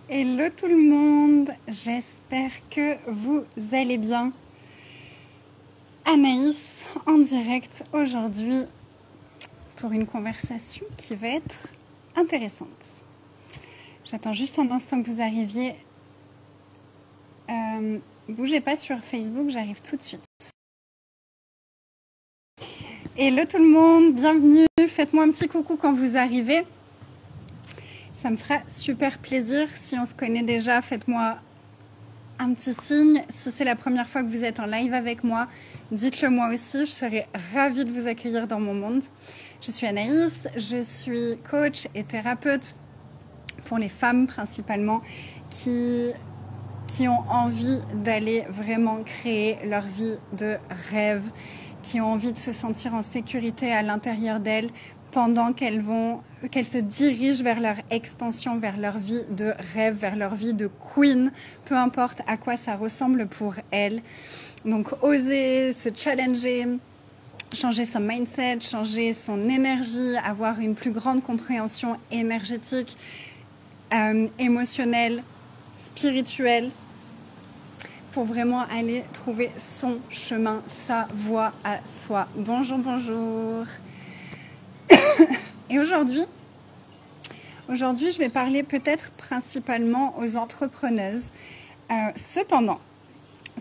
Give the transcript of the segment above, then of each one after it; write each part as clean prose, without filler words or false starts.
Hello tout le monde, j'espère que vous allez bien. Anaïs en direct aujourd'hui pour une conversation qui va être intéressante. J'attends juste un instant que vous arriviez. Bougez pas sur Facebook, j'arrive tout de suite. Hello tout le monde, bienvenue, faites-moi un petit coucou quand vous arrivez. Ça me fera super plaisir. Si on se connaît déjà, faites-moi un petit signe. Si c'est la première fois que vous êtes en live avec moi, dites-le moi aussi. Je serai ravie de vous accueillir dans mon monde. Je suis Anaïs, je suis coach et thérapeute pour les femmes principalement qui ont envie d'aller vraiment créer leur vie de rêve, qui ont envie de se sentir en sécurité à l'intérieur d'elles pendant qu'elles se dirigent vers leur expansion, vers leur vie de rêve, vers leur vie de queen, peu importe à quoi ça ressemble pour elles. Donc oser se challenger, changer son mindset, changer son énergie, avoir une plus grande compréhension énergétique, émotionnelle, spirituelle, pour vraiment aller trouver son chemin, sa voie à soi. Bonjour, bonjour. Et aujourd'hui, je vais parler peut-être principalement aux entrepreneuses. Cependant,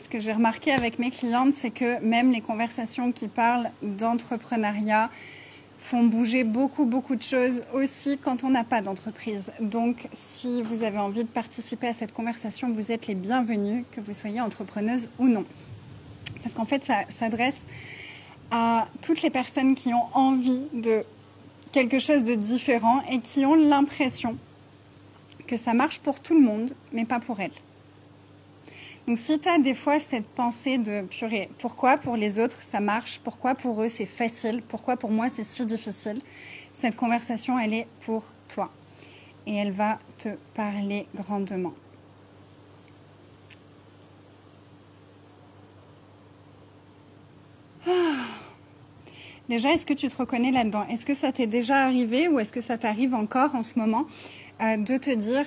ce que j'ai remarqué avec mes clientes, c'est que même les conversations qui parlent d'entrepreneuriat font bouger beaucoup de choses aussi quand on n'a pas d'entreprise. Donc, si vous avez envie de participer à cette conversation, vous êtes les bienvenus, que vous soyez entrepreneuse ou non. Parce qu'en fait, ça s'adresse à toutes les personnes qui ont envie de quelque chose de différent et qui ont l'impression que ça marche pour tout le monde, mais pas pour elles. Donc si tu as des fois cette pensée de purée, pourquoi pour les autres ça marche, pourquoi pour eux c'est facile, pourquoi pour moi c'est si difficile, cette conversation elle est pour toi et elle va te parler grandement. Déjà, est-ce que tu te reconnais là-dedans? Est-ce que ça t'est déjà arrivé ou est-ce que ça t'arrive encore en ce moment de te dire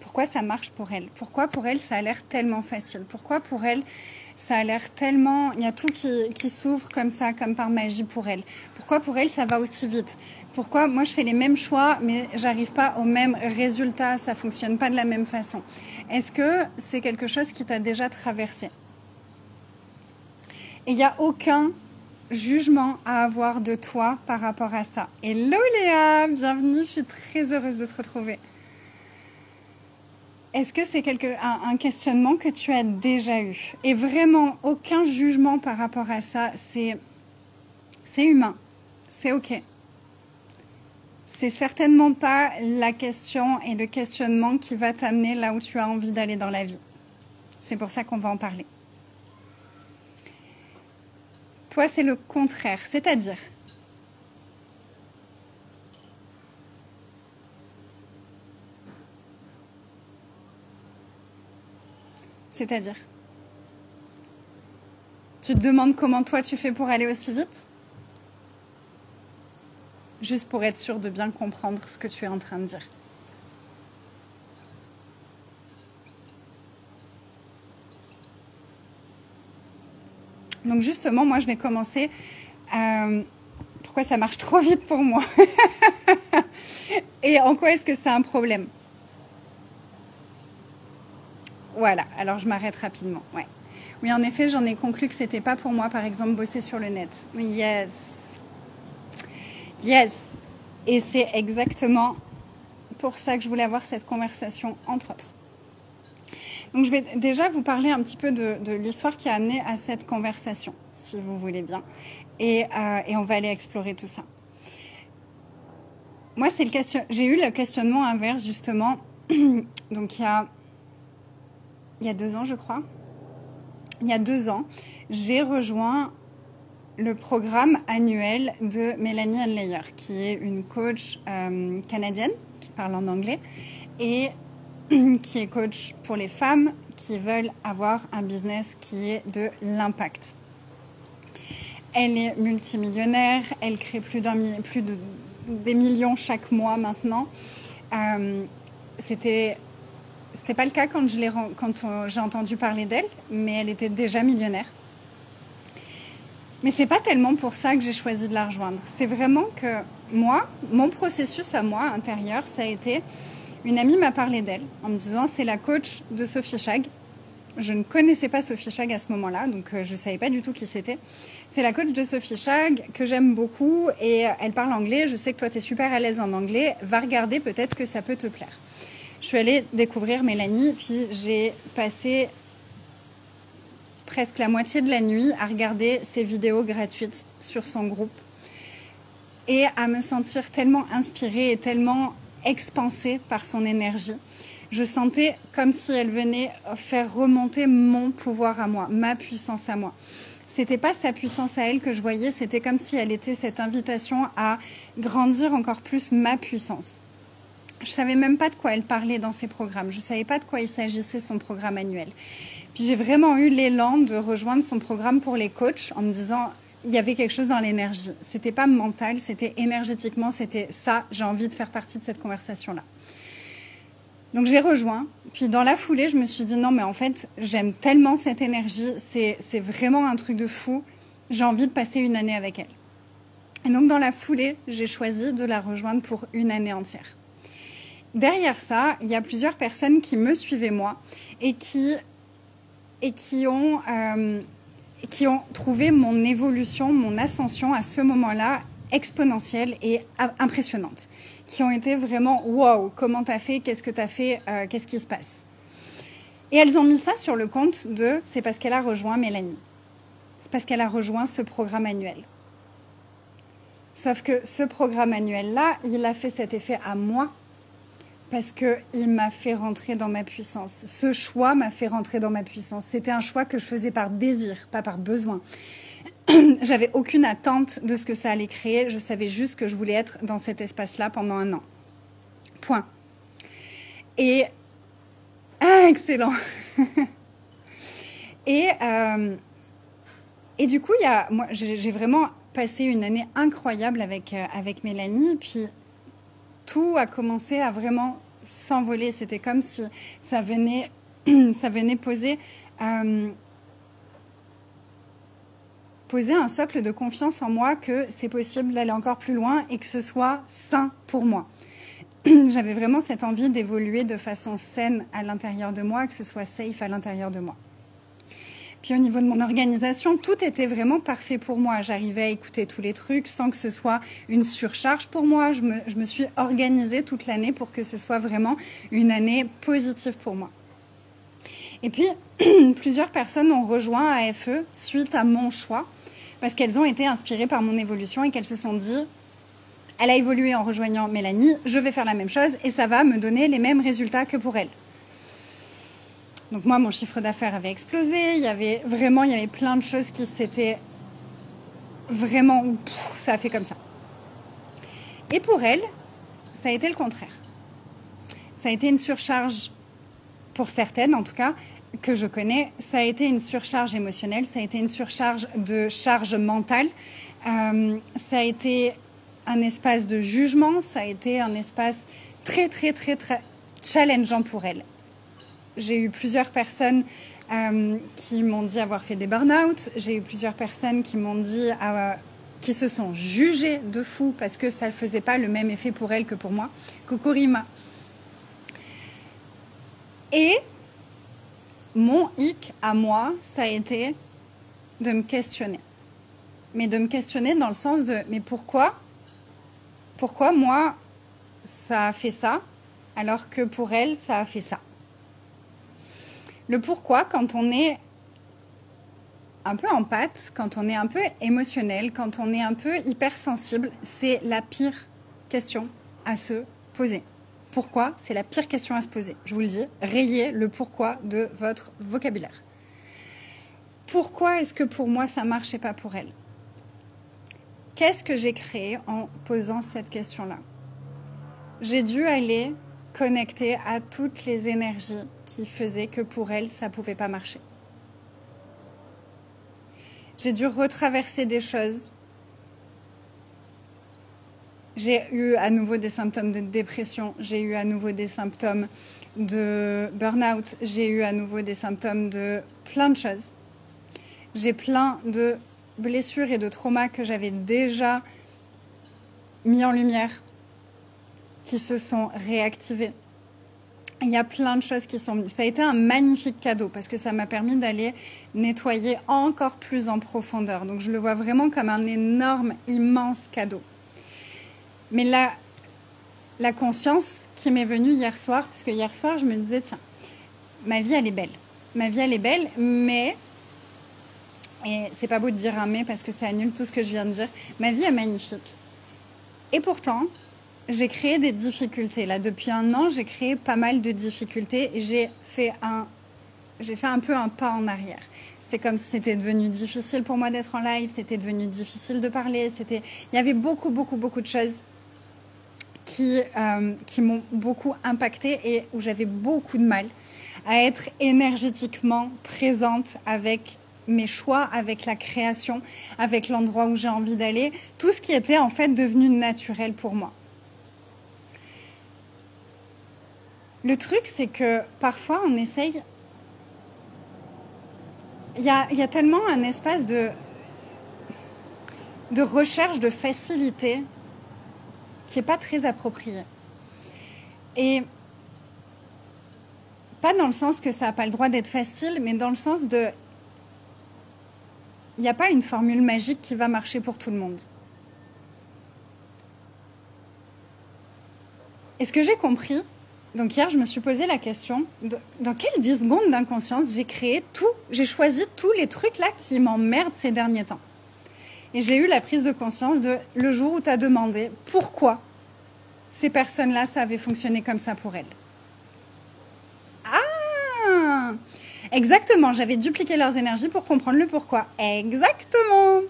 pourquoi ça marche pour elle? Pourquoi pour elle ça a l'air tellement facile? Pourquoi pour elle ça a l'air tellement... Il y a tout qui s'ouvre comme ça, comme par magie pour elle. Pourquoi pour elle ça va aussi vite? Pourquoi moi je fais les mêmes choix mais j'arrive pas au même résultat? Ça fonctionne pas de la même façon. Est-ce que c'est quelque chose qui t'a déjà traversé? Et il n'y a aucun jugement à avoir de toi par rapport à ça. Hello Léa, bienvenue, je suis très heureuse de te retrouver. Est-ce que c'est un questionnement que tu as déjà eu? Et vraiment, aucun jugement par rapport à ça, c'est humain, c'est ok. C'est certainement pas la question et le questionnement qui va t'amener là où tu as envie d'aller dans la vie. C'est pour ça qu'on va en parler. Toi, c'est le contraire, c'est-à-dire tu te demandes comment toi tu fais pour aller aussi vite? Juste pour être sûr de bien comprendre ce que tu es en train de dire. Donc justement, moi je vais commencer. Pourquoi ça marche trop vite pour moi? Et en quoi est-ce que c'est un problème? Voilà, alors je m'arrête rapidement. Ouais. Oui, en effet, j'en ai conclu que c'était pas pour moi, par exemple, bosser sur le net. Yes. Et c'est exactement pour ça que je voulais avoir cette conversation, entre autres. Donc je vais déjà vous parler un petit peu de l'histoire qui a amené à cette conversation, si vous voulez bien. Et on va aller explorer tout ça. Moi, j'ai eu le questionnement inverse, justement. Donc il y a 2 ans, je crois. Il y a 2 ans, j'ai rejoint le programme annuel de Mélanie Anlayer, qui est une coach canadienne qui parle en anglais et qui est coach pour les femmes qui veulent avoir un business qui est de l'impact. Elle est multimillionnaire, elle crée plus des millions chaque mois maintenant. C'était pas le cas quand j'ai entendu parler d'elle, mais elle était déjà millionnaire. Mais c'est pas tellement pour ça que j'ai choisi de la rejoindre. C'est vraiment que moi, mon processus à moi, intérieur, ça a été... Une amie m'a parlé d'elle en me disant c'est la coach de Sophie Chag. Je ne connaissais pas Sophie Chag à ce moment-là, donc je ne savais pas du tout qui c'était. C'est la coach de Sophie Chag que j'aime beaucoup et elle parle anglais. Je sais que toi, tu es super à l'aise en anglais. Va regarder, peut-être que ça peut te plaire. Je suis allée découvrir Mélanie, puis j'ai passé presque la moitié de la nuit à regarder ses vidéos gratuites sur son groupe et à me sentir tellement inspirée et tellement expansée par son énergie. Je sentais comme si elle venait faire remonter mon pouvoir à moi, ma puissance à moi. C'était pas sa puissance à elle que je voyais, c'était comme si elle était cette invitation à grandir encore plus ma puissance. Je savais même pas de quoi elle parlait dans ses programmes. Je savais pas de quoi il s'agissait son programme annuel. Puis j'ai vraiment eu l'élan de rejoindre son programme pour les coachs en me disant il y avait quelque chose dans l'énergie. C'était pas mental, c'était énergétiquement, c'était ça. J'ai envie de faire partie de cette conversation-là. Donc j'ai rejoint. Puis dans la foulée, je me suis dit non, mais en fait, j'aime tellement cette énergie. C'est vraiment un truc de fou. J'ai envie de passer une année avec elle. Et donc dans la foulée, j'ai choisi de la rejoindre pour une année entière. Derrière ça, il y a plusieurs personnes qui me suivaient moi et qui ont trouvé mon évolution, mon ascension à ce moment-là exponentielle et impressionnante, qui ont été vraiment « wow, comment t'as fait, qu'est-ce que t'as fait, qu'est-ce qui se passe ?» Et elles ont mis ça sur le compte de « c'est parce qu'elle a rejoint Mélanie, c'est parce qu'elle a rejoint ce programme annuel ». Sauf que ce programme annuel-là, il a fait cet effet à moi, parce qu'il m'a fait rentrer dans ma puissance. Ce choix m'a fait rentrer dans ma puissance. C'était un choix que je faisais par désir, pas par besoin. J'avais aucune attente de ce que ça allait créer. Je savais juste que je voulais être dans cet espace-là pendant 1 an. Point. Et... Ah, excellent. Et du coup, moi, j'ai vraiment passé une année incroyable avec Mélanie. Puis tout a commencé à vraiment s'envoler. C'était comme si ça venait poser un socle de confiance en moi que c'est possible d'aller encore plus loin et que ce soit sain pour moi. J'avais vraiment cette envie d'évoluer de façon saine à l'intérieur de moi, que ce soit safe à l'intérieur de moi. Puis au niveau de mon organisation, tout était vraiment parfait pour moi. J'arrivais à écouter tous les trucs sans que ce soit une surcharge pour moi. Je me suis organisée toute l'année pour que ce soit vraiment une année positive pour moi. Et puis, plusieurs personnes ont rejoint AFE suite à mon choix parce qu'elles ont été inspirées par mon évolution et qu'elles se sont dit « elle a évolué en rejoignant Mélanie, je vais faire la même chose et ça va me donner les mêmes résultats que pour elle ». Donc moi, mon chiffre d'affaires avait explosé. Il y avait plein de choses qui s'étaient vraiment... ça a fait comme ça. Et pour elle, ça a été le contraire. Ça a été une surcharge, pour certaines en tout cas, que je connais. Ça a été une surcharge émotionnelle. Ça a été une surcharge de charge mentale. Ça a été un espace de jugement. Ça a été un espace très, très, très, très challengeant pour elle. J'ai eu plusieurs personnes qui m'ont dit avoir fait des burn-out. J'ai eu plusieurs personnes qui m'ont dit, qui se sont jugées de fou parce que ça ne faisait pas le même effet pour elles que pour moi. Coucou Rima. Et mon hic à moi, ça a été de me questionner. Mais de me questionner dans le sens de, mais pourquoi moi, ça a fait ça, alors que pour elle, ça a fait ça. Le pourquoi, quand on est un peu en pâte, quand on est un peu émotionnel, quand on est un peu hypersensible, c'est la pire question à se poser. Pourquoi? C'est la pire question à se poser. Je vous le dis, rayez le pourquoi de votre vocabulaire. Pourquoi est-ce que pour moi ça marche et pas pour elle? Qu'est-ce que j'ai créé en posant cette question-là? J'ai dû aller connectée à toutes les énergies qui faisaient que pour elle, ça ne pouvait pas marcher. J'ai dû retraverser des choses J'ai eu à nouveau des symptômes de dépression, j'ai eu à nouveau des symptômes de burn-out, j'ai eu à nouveau des symptômes de plein de choses. J'ai plein de blessures et de traumas que j'avais déjà mis en lumière, qui se sont réactivés. Il y a plein de choses qui sont venues. Ça a été un magnifique cadeau parce que ça m'a permis d'aller nettoyer encore plus en profondeur. Donc je le vois vraiment comme un énorme, immense cadeau. Mais la conscience qui m'est venue hier soir, parce que hier soir je me disais, tiens, ma vie elle est belle. Ma vie elle est belle, mais, et c'est pas beau de dire un mais parce que ça annule tout ce que je viens de dire, ma vie est magnifique. Et pourtant, j'ai créé des difficultés. Là, depuis 1 an, j'ai créé pas mal de difficultés et j'ai fait un peu un pas en arrière. C'était comme si c'était devenu difficile pour moi d'être en live, c'était devenu difficile de parler, il y avait beaucoup de choses qui m'ont beaucoup impactée et où j'avais beaucoup de mal à être énergétiquement présente avec mes choix, avec la création, avec l'endroit où j'ai envie d'aller, tout ce qui était en fait devenu naturel pour moi. Le truc, c'est que parfois on essaye, il y a tellement un espace de recherche de facilité qui n'est pas très approprié. Et pas dans le sens que ça n'a pas le droit d'être facile, mais dans le sens de... Il n'y a pas une formule magique qui va marcher pour tout le monde. Et ce que j'ai compris, donc hier je me suis posé la question, dans quelles 10 secondes d'inconscience j'ai choisi tous les trucs là qui m'emmerdent ces derniers temps. Et j'ai eu la prise de conscience de le jour où tu as demandé pourquoi ces personnes-là, ça avait fonctionné comme ça pour elles. Ah! Exactement, j'avais dupliqué leurs énergies pour comprendre le pourquoi. Exactement!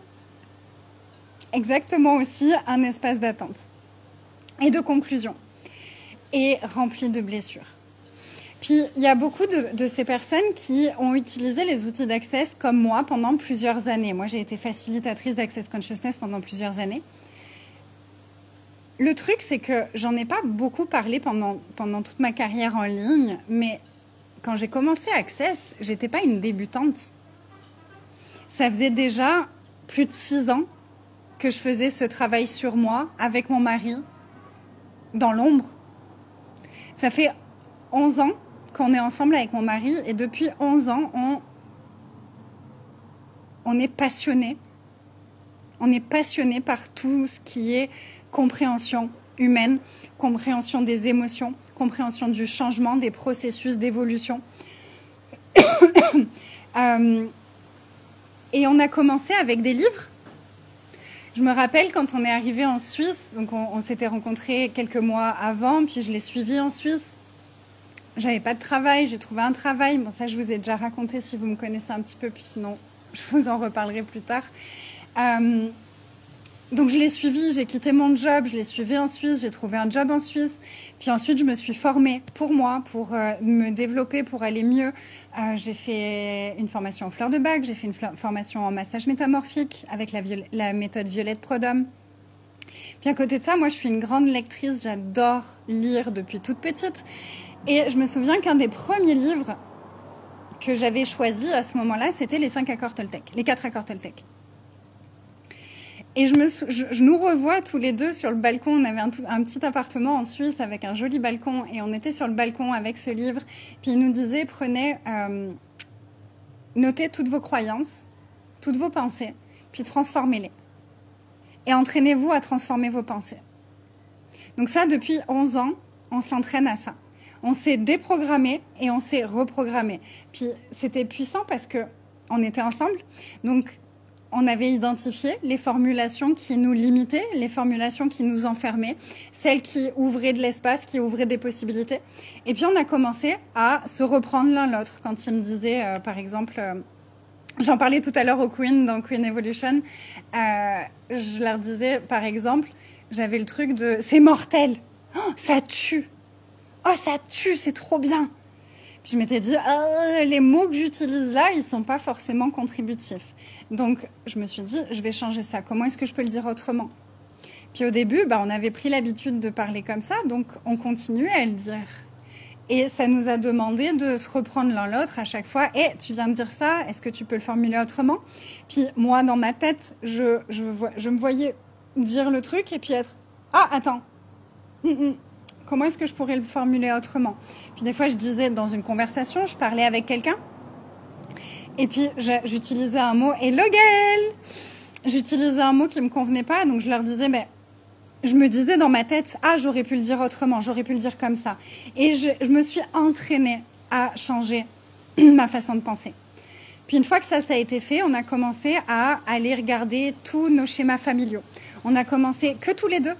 Exactement aussi un espace d'attente et de conclusion et rempli de blessures. Puis, il y a beaucoup de ces personnes qui ont utilisé les outils d'Access comme moi pendant plusieurs années. Moi, j'ai été facilitatrice d'Access Consciousness pendant plusieurs années. Le truc, c'est que j'en ai pas beaucoup parlé pendant toute ma carrière en ligne, mais quand j'ai commencé Access, j'étais pas une débutante. Ça faisait déjà plus de 6 ans que je faisais ce travail sur moi avec mon mari, dans l'ombre. Ça fait 11 ans qu'on est ensemble avec mon mari et depuis 11 ans, on est passionnés. On est passionnés par tout ce qui est compréhension humaine, compréhension des émotions, compréhension du changement, des processus d'évolution. Et on a commencé avec des livres. Je me rappelle quand on est arrivé en Suisse, donc on s'était rencontrés quelques mois avant, puis je l'ai suivi en Suisse. J'avais pas de travail, j'ai trouvé un travail. Bon, ça, je vous ai déjà raconté si vous me connaissez un petit peu, puis sinon, je vous en reparlerai plus tard. Donc, je l'ai suivi, j'ai quitté mon job, je l'ai suivi en Suisse, j'ai trouvé un job en Suisse. Puis ensuite, je me suis formée pour moi, pour me développer, pour aller mieux. J'ai fait une formation en fleurs de bac, j'ai fait une formation en massage métamorphique avec la méthode Violette Prodhomme. Puis à côté de ça, moi, je suis une grande lectrice, j'adore lire depuis toute petite. Et je me souviens qu'un des premiers livres que j'avais choisi à ce moment-là, c'était les 5 accords Toltec, les 4 accords Toltec. Et je nous revois tous les deux sur le balcon. On avait un petit appartement en Suisse avec un joli balcon et on était sur le balcon avec ce livre. Puis il nous disait, notez toutes vos croyances, toutes vos pensées, puis transformez-les. Et entraînez-vous à transformer vos pensées. Donc ça, depuis 11 ans, on s'entraîne à ça. On s'est déprogrammé et on s'est reprogrammé. Puis c'était puissant parce que on était ensemble. Donc on avait identifié les formulations qui nous limitaient, les formulations qui nous enfermaient, celles qui ouvraient de l'espace, qui ouvraient des possibilités. Et puis on a commencé à se reprendre l'un l'autre. Quand ils me disaient, par exemple, j'en parlais tout à l'heure aux Queen dans Queen Evolution, je leur disais, par exemple, j'avais le truc de « c'est mortel, oh, ça tue ». Oh, ça tue, c'est trop bien. Puis je m'étais dit, les mots que j'utilise là, ils sont pas forcément contributifs. Donc, je me suis dit, je vais changer ça. Comment est-ce que je peux le dire autrement? Puis au début, on avait pris l'habitude de parler comme ça, donc on continuait à le dire. Et ça nous a demandé de se reprendre l'un l'autre à chaque fois. « tu viens de dire ça, est-ce que tu peux le formuler autrement ?» Puis moi, dans ma tête, je me voyais dire le truc et puis être « Ah, attends, comment est-ce que je pourrais le formuler autrement ?» Puis des fois, je disais dans une conversation, je parlais avec quelqu'un et puis j'utilisais un mot « Hello Gaëlle !» J'utilisais un mot qui me convenait pas, donc je leur disais je me disais dans ma tête, j'aurais pu le dire autrement, j'aurais pu le dire comme ça. Et je me suis entraînée à changer ma façon de penser. Puis une fois que ça a été fait, on a commencé à aller regarder tous nos schémas familiaux. On a commencé que tous les deux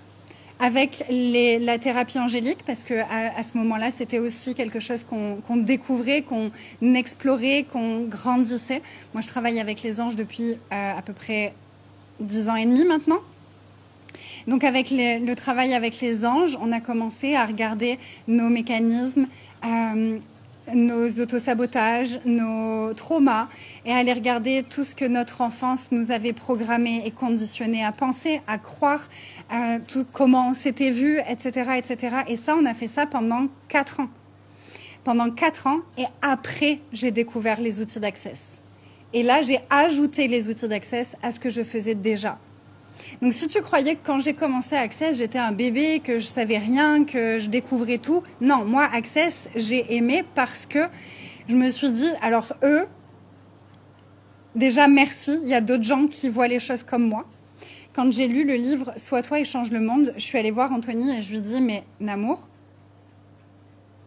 avec la thérapie angélique, parce que à ce moment-là, c'était aussi quelque chose qu'on découvrait, qu'on explorait, qu'on grandissait. Moi, je travaille avec les anges depuis à peu près 10 ans et demi maintenant. Donc avec le travail avec les anges, on a commencé à regarder nos mécanismes, nos autosabotages, nos traumas, et à aller regarder tout ce que notre enfance nous avait programmé et conditionné à penser, à croire, comment on s'était vu, etc., etc. Et ça, on a fait ça pendant 4 ans. Pendant 4 ans, et après, j'ai découvert les outils d'Access. Et là, j'ai ajouté les outils d'Access à ce que je faisais déjà. Donc si tu croyais que quand j'ai commencé Access, j'étais un bébé, que je savais rien, que je découvrais tout, non, moi Access, j'ai aimé parce que je me suis dit, alors eux, déjà merci, il y a d'autres gens qui voient les choses comme moi. Quand j'ai lu le livre « Sois toi et change le monde », je suis allée voir Anthony et je lui dis « Mais Namour,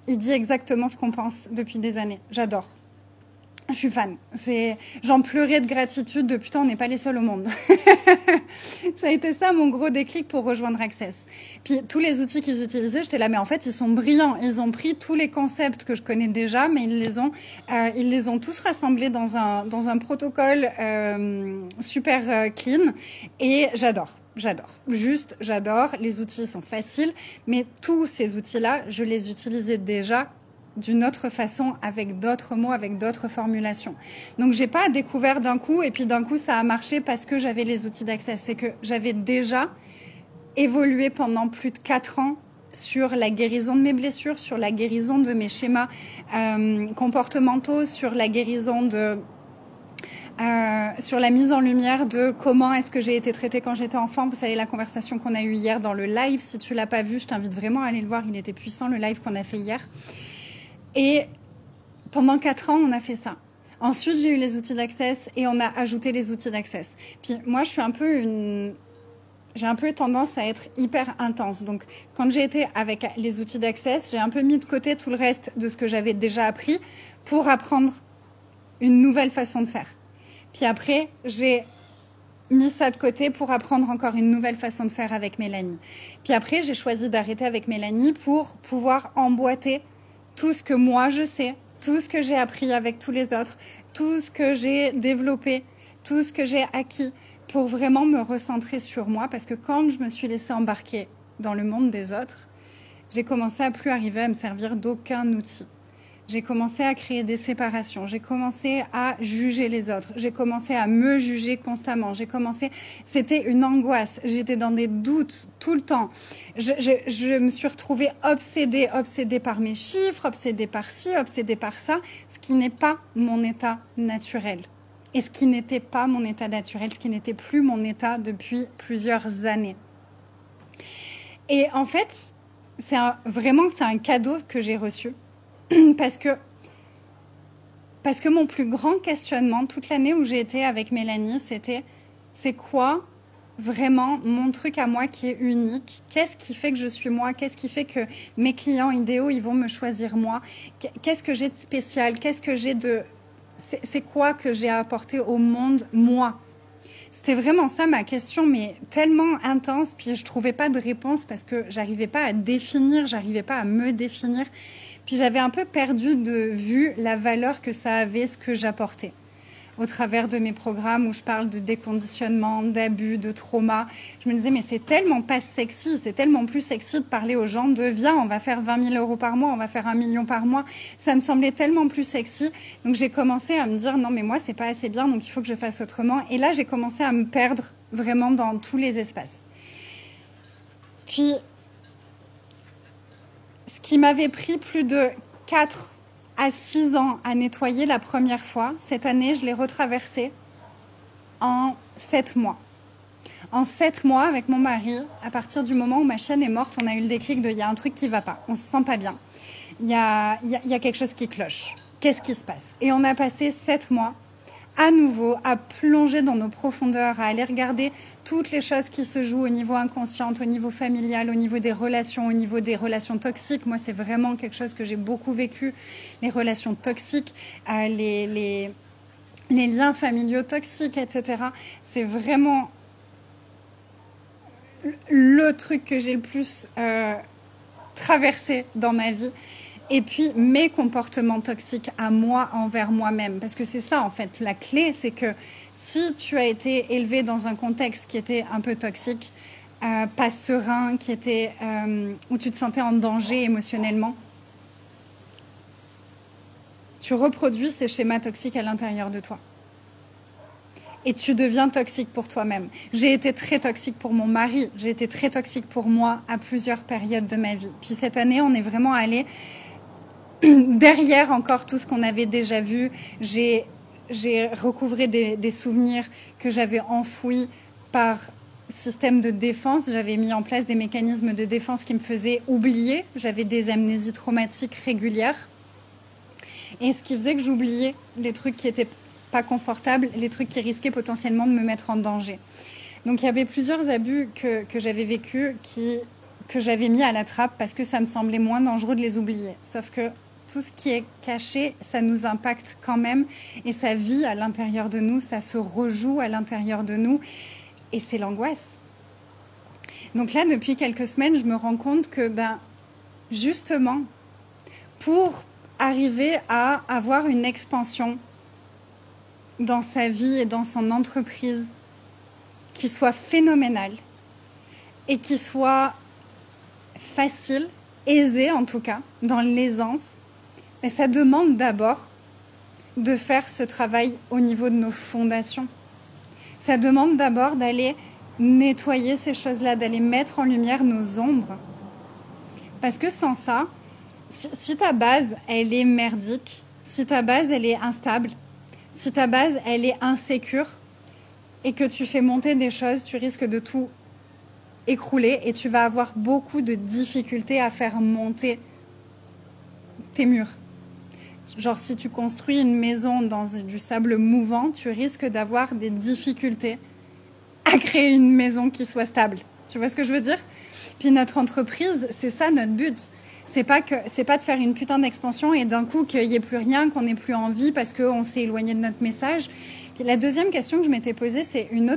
il dit exactement ce qu'on pense depuis des années, j'adore. » Je suis fan. J'en pleurais de gratitude de putain, on n'est pas les seuls au monde. Ça a été ça mon gros déclic pour rejoindre Access. Puis tous les outils qu'ils utilisaient, j'étais là, mais en fait, ils sont brillants. Ils ont pris tous les concepts que je connais déjà, mais ils les ont tous rassemblés dans un protocole super clean. Et j'adore. Juste, j'adore. Les outils sont faciles, mais tous ces outils-là, je les utilisais déjà d'une autre façon, avec d'autres mots, avec d'autres formulations. Donc, j'ai pas découvert d'un coup, et puis d'un coup, ça a marché parce que j'avais les outils d'Access. C'est que j'avais déjà évolué pendant plus de 4 ans sur la guérison de mes blessures, sur la guérison de mes schémas comportementaux, sur la guérison sur la mise en lumière de comment est-ce que j'ai été traitée quand j'étais enfant. Vous savez, la conversation qu'on a eue hier dans le live, si tu l'as pas vu, je t'invite vraiment à aller le voir. Il était puissant, le live qu'on a fait hier. Et pendant 4 ans, on a fait ça. Ensuite, j'ai eu les outils d'Access et on a ajouté les outils d'Access. Puis moi, j'ai un peu tendance à être hyper intense. Donc, quand j'ai été avec les outils d'Access, j'ai un peu mis de côté tout le reste de ce que j'avais déjà appris pour apprendre une nouvelle façon de faire. Puis après, j'ai mis ça de côté pour apprendre encore une nouvelle façon de faire avec Mélanie. Puis après, j'ai choisi d'arrêter avec Mélanie pour pouvoir emboîter tout ce que moi je sais, tout ce que j'ai appris avec tous les autres, tout ce que j'ai développé, tout ce que j'ai acquis pour vraiment me recentrer sur moi. Parce que quand je me suis laissée embarquer dans le monde des autres, j'ai commencé à plus arriver à me servir d'aucun outil. J'ai commencé à créer des séparations, j'ai commencé à juger les autres, j'ai commencé à me juger constamment, c'était une angoisse, j'étais dans des doutes tout le temps. Je me suis retrouvée obsédée par mes chiffres, obsédée par ci, obsédée par ça, ce qui n'est pas mon état naturel. Et ce qui n'était pas mon état naturel, ce qui n'était plus mon état depuis plusieurs années. Et en fait, c'est un cadeau que j'ai reçu. Parce que mon plus grand questionnement toute l'année où j'ai été avec Mélanie, c'était c'est quoi vraiment mon truc à moi qui est unique? Qu'est-ce qui fait que je suis moi? Qu'est-ce qui fait que mes clients idéaux, ils vont me choisir moi? Qu'est-ce que j'ai de spécial? Qu'est-ce que j'ai de... C'est quoi que j'ai à apporter au monde, moi? C'était vraiment ça ma question, mais tellement intense, puis je trouvais pas de réponse parce que j'arrivais pas à définir, j'arrivais pas à me définir. Puis j'avais un peu perdu de vue la valeur que ça avait, ce que j'apportais. Au travers de mes programmes où je parle de déconditionnement, d'abus, de trauma, je me disais, mais c'est tellement pas sexy, c'est tellement plus sexy de parler aux gens de « viens, on va faire 20 000 € par mois, on va faire 1 million par mois ». Ça me semblait tellement plus sexy. Donc j'ai commencé à me dire « non, mais moi, c'est pas assez bien, donc il faut que je fasse autrement ». Et là, j'ai commencé à me perdre vraiment dans tous les espaces. Puis, ce qui m'avait pris plus de 4 à 6 ans à nettoyer la première fois, cette année, je l'ai retraversé en 7 mois. En 7 mois, avec mon mari, à partir du moment où ma chienne est morte, on a eu le déclic de « il y a un truc qui ne va pas, on ne se sent pas bien, il y a quelque chose qui cloche, qu'est-ce qui se passe ?» Et on a passé 7 mois à nouveau à plonger dans nos profondeurs, à aller regarder toutes les choses qui se jouent au niveau inconscient, au niveau familial, au niveau des relations toxiques. Moi, c'est vraiment quelque chose que j'ai beaucoup vécu, les relations toxiques, les liens familiaux toxiques, etc. C'est vraiment le truc que j'ai le plus traversé dans ma vie. Et puis, mes comportements toxiques à moi, envers moi-même. Parce que c'est ça, en fait. La clé, c'est que si tu as été élevé dans un contexte qui était un peu toxique, pas serein, où tu te sentais en danger émotionnellement, tu reproduis ces schémas toxiques à l'intérieur de toi. Et tu deviens toxique pour toi-même. J'ai été très toxique pour mon mari. J'ai été très toxique pour moi à plusieurs périodes de ma vie. Puis cette année, on est vraiment allé derrière encore tout ce qu'on avait déjà vu. J'ai recouvré des souvenirs que j'avais enfouis par système de défense. J'avais mis en place des mécanismes de défense qui me faisaient oublier. J'avais des amnésies traumatiques régulières. Et ce qui faisait que j'oubliais les trucs qui étaient pas confortables, les trucs qui risquaient potentiellement de me mettre en danger. Donc il y avait plusieurs abus que j'avais vécus que j'avais mis à la trappe parce que ça me semblait moins dangereux de les oublier. Sauf que tout ce qui est caché, ça nous impacte quand même et ça vit à l'intérieur de nous, ça se rejoue à l'intérieur de nous et c'est l'angoisse. Donc là, depuis quelques semaines, je me rends compte que justement, pour arriver à avoir une expansion dans sa vie et dans son entreprise qui soit phénoménale et qui soit facile, aisée en tout cas, dans l'aisance, mais ça demande d'abord de faire ce travail au niveau de nos fondations. Ça demande d'abord d'aller nettoyer ces choses-là, d'aller mettre en lumière nos ombres. Parce que sans ça, si ta base, elle est merdique, si ta base, elle est instable, si ta base, elle est insécure et que tu fais monter des choses, tu risques de tout écrouler et tu vas avoir beaucoup de difficultés à faire monter tes murs. Genre, si tu construis une maison dans du sable mouvant, tu risques d'avoir des difficultés à créer une maison qui soit stable. Tu vois ce que je veux dire? Puis notre entreprise, c'est ça notre but. C'est pas de faire une putain d'expansion et d'un coup qu'il n'y ait plus rien, qu'on n'ait plus envie parce qu'on s'est éloigné de notre message. Puis la deuxième question que je m'étais posée, c'est une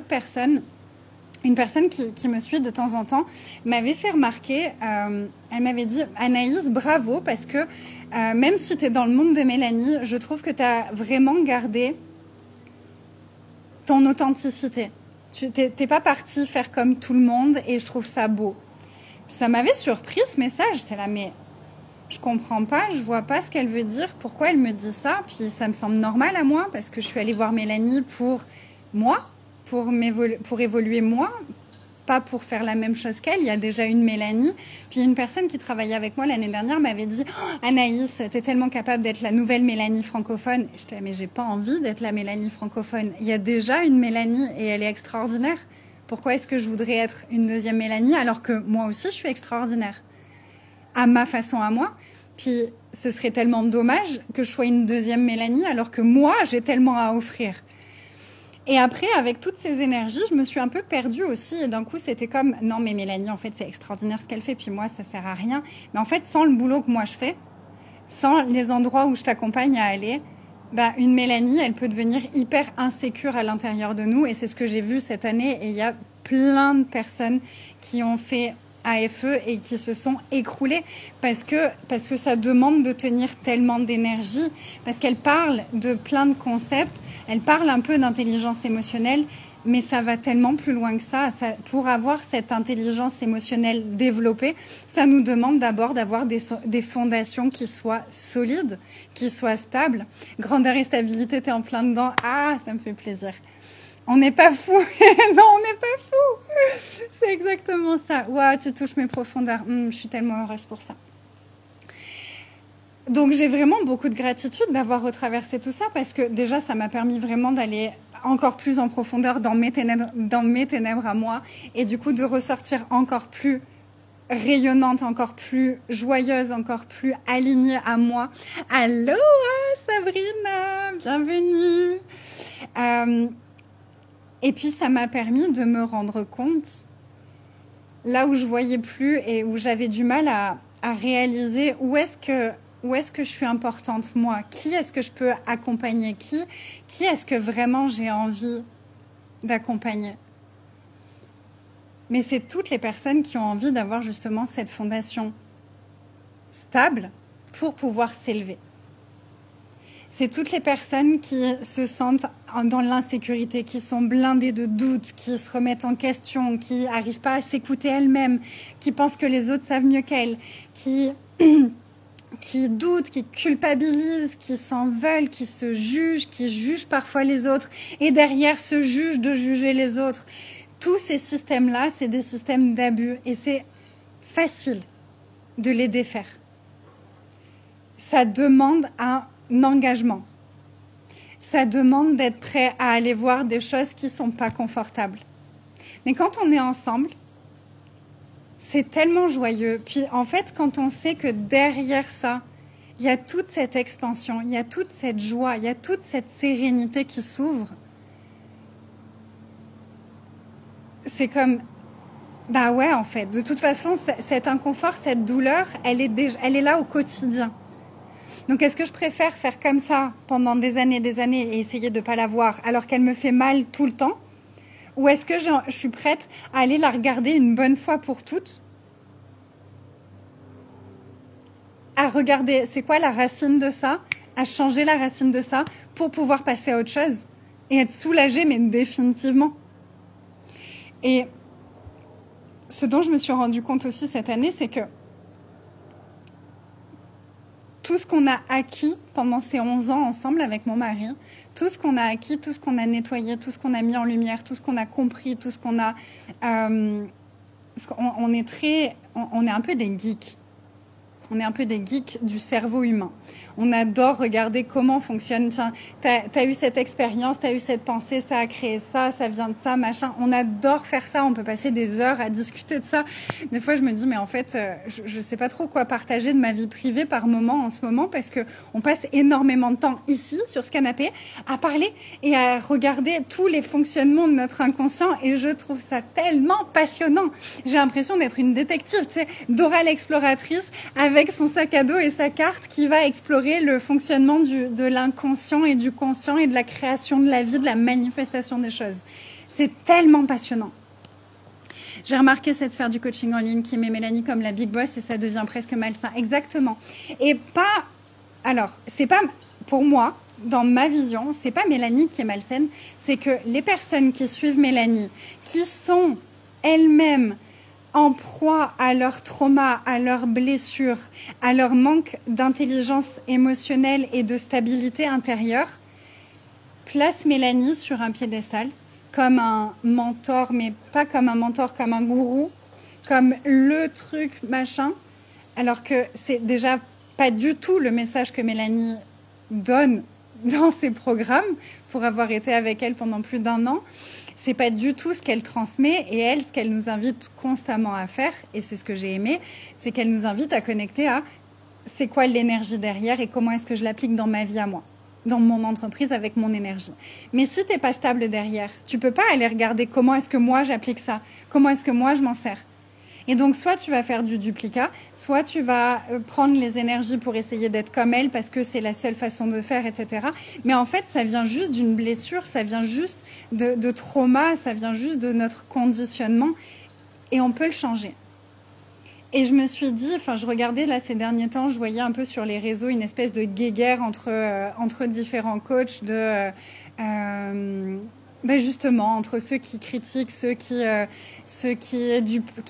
personne qui me suit de temps en temps, m'avait fait remarquer, elle m'avait dit « Anaïs, bravo, parce que même si tu es dans le monde de Mélanie, je trouve que tu as vraiment gardé ton authenticité. Tu n'es pas partie faire comme tout le monde et je trouve ça beau. » Ça m'avait surpris ce message, j'étais là, mais je comprends pas, je vois pas ce qu'elle veut dire, pourquoi elle me dit ça, puis ça me semble normal à moi, parce que je suis allée voir Mélanie pour moi, pour évoluer moi, pas pour faire la même chose qu'elle. Il y a déjà une Mélanie, puis une personne qui travaillait avec moi l'année dernière m'avait dit oh, « Anaïs, t'es tellement capable d'être la nouvelle Mélanie francophone. » J'étais là, mais j'ai pas envie d'être la Mélanie francophone. Il y a déjà une Mélanie et elle est extraordinaire. Pourquoi est-ce que je voudrais être une deuxième Mélanie alors que moi aussi je suis extraordinaire à ma façon à moi? Puis ce serait tellement dommage que je sois une deuxième Mélanie alors que moi j'ai tellement à offrir. Et après, avec toutes ces énergies, je me suis un peu perdue aussi. Et d'un coup, c'était comme, non mais Mélanie, en fait, c'est extraordinaire ce qu'elle fait. Puis moi, ça sert à rien. Mais en fait, sans le boulot que moi je fais, sans les endroits où je t'accompagne à aller, une Mélanie, elle peut devenir hyper insécure à l'intérieur de nous. Et c'est ce que j'ai vu cette année. Et il y a plein de personnes qui ont fait AFE et qui se sont écroulées parce que ça demande de tenir tellement d'énergie, parce qu'elle parle de plein de concepts, elle parle un peu d'intelligence émotionnelle, mais ça va tellement plus loin que ça. Pour avoir cette intelligence émotionnelle développée, ça nous demande d'abord d'avoir des fondations qui soient solides, qui soient stables. Grandeur et stabilité, t'es en plein dedans. Ah, ça me fait plaisir. On n'est pas fou. Non, on n'est pas fou. C'est exactement ça. Waouh, tu touches mes profondeurs. Je suis tellement heureuse pour ça. Donc, j'ai vraiment beaucoup de gratitude d'avoir retraversé tout ça parce que déjà, ça m'a permis vraiment d'aller encore plus en profondeur dans mes ténèbres à moi et du coup de ressortir encore plus rayonnante, encore plus joyeuse, encore plus alignée à moi. Aloha Sabrina, bienvenue. Et puis ça m'a permis de me rendre compte là où je voyais plus et où j'avais du mal à réaliser où est-ce que je suis importante moi, qui est-ce que je peux accompagner, qui est-ce que vraiment j'ai envie d'accompagner. Mais c'est toutes les personnes qui ont envie d'avoir justement cette fondation stable pour pouvoir s'élever. C'est toutes les personnes qui se sentent dans l'insécurité, qui sont blindées de doutes, qui se remettent en question, qui n'arrivent pas à s'écouter elles-mêmes, qui pensent que les autres savent mieux qu'elles, qui doutent, qui culpabilisent, qui s'en veulent, qui se jugent, qui jugent parfois les autres et derrière se jugent de juger les autres. Tous ces systèmes-là, c'est des systèmes d'abus et c'est facile de les défaire. Ça demande un engagement. Ça demande d'être prêt à aller voir des choses qui ne sont pas confortables. Mais quand on est ensemble, c'est tellement joyeux. Puis en fait, quand on sait que derrière ça, il y a toute cette expansion, il y a toute cette joie, il y a toute cette sérénité qui s'ouvre, c'est comme, bah ouais, en fait. De toute façon, cet inconfort, cette douleur, elle est là au quotidien. Donc, est-ce que je préfère faire comme ça pendant des années et essayer de ne pas la voir alors qu'elle me fait mal tout le temps? Ou est-ce que je suis prête à aller la regarder une bonne fois pour toutes? À regarder, c'est quoi la racine de ça? À changer la racine de ça pour pouvoir passer à autre chose et être soulagée, mais définitivement. Et ce dont je me suis rendu compte aussi cette année, c'est que tout ce qu'on a acquis pendant ces 11 ans ensemble avec mon mari, tout ce qu'on a acquis, tout ce qu'on a nettoyé, tout ce qu'on a mis en lumière, tout ce qu'on a compris, tout ce qu'on a... on est un peu des geeks. On est un peu des geeks du cerveau humain. On adore regarder comment fonctionne. Tiens, t'as eu cette expérience, t'as eu cette pensée, ça a créé ça, ça vient de ça, machin. On adore faire ça. On peut passer des heures à discuter de ça. Des fois, je me dis, mais en fait, je sais pas trop quoi partager de ma vie privée par moment en ce moment parce que on passe énormément de temps ici, sur ce canapé, à parler et à regarder tous les fonctionnements de notre inconscient. Et je trouve ça tellement passionnant. J'ai l'impression d'être une détective, tu sais, Dora l'exploratrice avec son sac à dos et sa carte qui va explorer le fonctionnement de l'inconscient et du conscient et de la création de la vie, de la manifestation des choses. C'est tellement passionnant. J'ai remarqué cette sphère du coaching en ligne qui met Mélanie comme la big boss et ça devient presque malsain. Exactement. Et pas... Alors, c'est pas... Pour moi, dans ma vision, c'est pas Mélanie qui est malsaine, c'est que les personnes qui suivent Mélanie, qui sont elles-mêmes en proie à leur trauma, à leurs blessures, à leur manque d'intelligence émotionnelle et de stabilité intérieure, place Mélanie sur un piédestal comme un mentor, mais pas comme un mentor, comme un gourou, comme le truc machin, alors que c'est déjà pas du tout le message que Mélanie donne dans ses programmes pour avoir été avec elle pendant plus d'1 an. C'est pas du tout ce qu'elle transmet et elle, ce qu'elle nous invite constamment à faire, et c'est ce que j'ai aimé, c'est qu'elle nous invite à connecter à c'est quoi l'énergie derrière et comment est-ce que je l'applique dans ma vie à moi, dans mon entreprise avec mon énergie. Mais si t'es pas stable derrière, tu peux pas aller regarder comment est-ce que moi j'applique ça, comment est-ce que moi je m'en sers. Et donc, soit tu vas faire du duplicat, soit tu vas prendre les énergies pour essayer d'être comme elle parce que c'est la seule façon de faire, etc. Mais en fait, ça vient juste d'une blessure, ça vient juste de trauma, ça vient juste de notre conditionnement et on peut le changer. Et je me suis dit, enfin, je regardais là ces derniers temps, je voyais un peu sur les réseaux une espèce de guéguerre entre différents coachs justement, entre ceux qui critiquent, ceux qui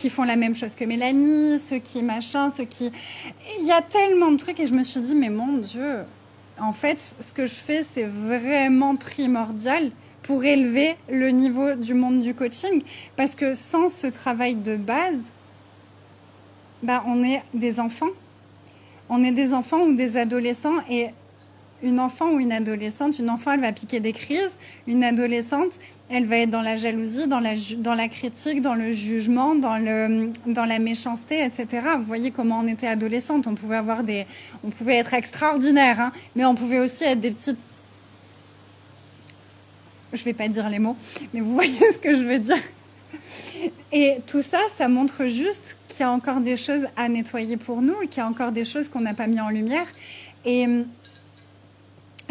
font la même chose que Mélanie, ceux qui machin, Il y a tellement de trucs et je me suis dit, mais mon Dieu, en fait, ce que je fais, c'est vraiment primordial pour élever le niveau du monde du coaching. Parce que sans ce travail de base, on est des enfants. On est des enfants ou des adolescents, et une enfant ou une adolescente, une enfant, elle va piquer des crises. Une adolescente, elle va être dans la jalousie, dans la critique, dans le jugement, dans la méchanceté, etc. Vous voyez comment on était adolescente. On pouvait être extraordinaire, hein, mais on pouvait aussi être des petites... Je vais pas dire les mots, mais vous voyez ce que je veux dire. Et tout ça, ça montre juste qu'il y a encore des choses à nettoyer pour nous et qu'il y a encore des choses qu'on n'a pas mis en lumière. Et